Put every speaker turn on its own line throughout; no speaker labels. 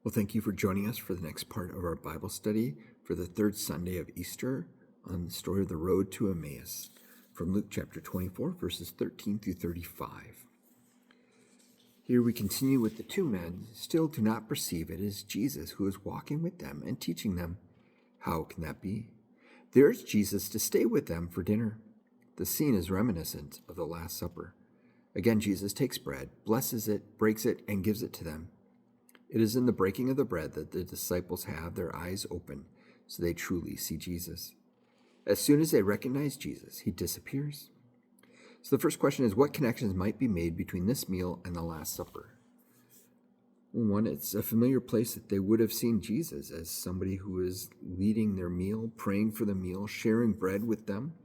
Well, thank you for joining us for the next part of our Bible study for the third Sunday of Easter on the story of the road to Emmaus from Luke chapter 24, verses 13 through 35. Here we continue with the two men, still do not perceive it is Jesus who is walking with them and teaching them. How can that be? They urge Jesus to stay with them for dinner. The scene is reminiscent of the Last Supper. Again, Jesus takes bread, blesses it, breaks it, and gives it to them. It is in the breaking of the bread that the disciples have their eyes open so they truly see Jesus. As soon as they recognize Jesus, he disappears. So the first question is, what connections might be made between this meal and the Last Supper? One, it's a familiar place that they would have seen Jesus as somebody who is leading their meal, praying for the meal, sharing bread with them.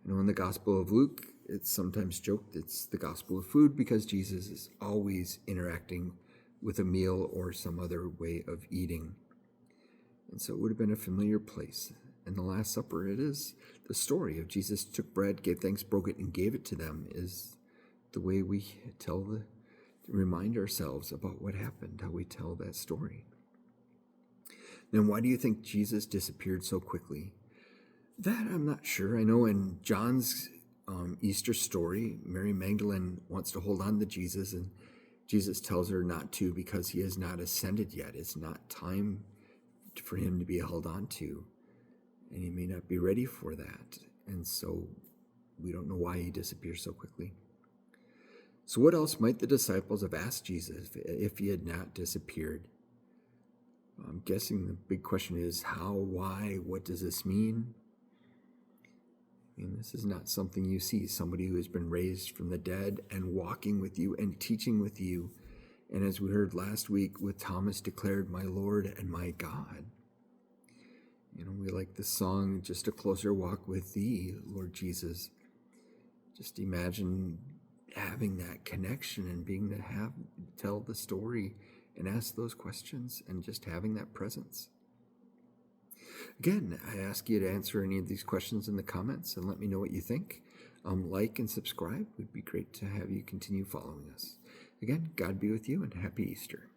In the Gospel of Luke, it's sometimes joked it's the Gospel of food because Jesus is always interacting with a meal or some other way of eating. And so it would have been a familiar place. In the Last Supper, it is the story of Jesus took bread, gave thanks, broke it, and gave it to them is the way we remind ourselves about what happened, how we tell that story. Then why do you think Jesus disappeared so quickly? That I'm not sure. I know in John's Easter story, Mary Magdalene wants to hold on to Jesus, and Jesus tells her not to because he has not ascended yet. It's not time for him to be held on to, and he may not be ready for that. And so we don't know why he disappears so quickly. So what else might the disciples have asked Jesus if he had not disappeared? I'm guessing the big question is how, why, what does this mean? This is not something you see, somebody who has been raised from the dead and walking with you and teaching with you. And as we heard last week with Thomas declared, my Lord and my God. We like the song, Just a Closer Walk with Thee, Lord Jesus. Just imagine having that connection and being to tell the story and ask those questions and just having that presence. Again, I ask you to answer any of these questions in the comments and let me know what you think. Like and subscribe. It would be great to have you continue following us. Again, God be with you and happy Easter.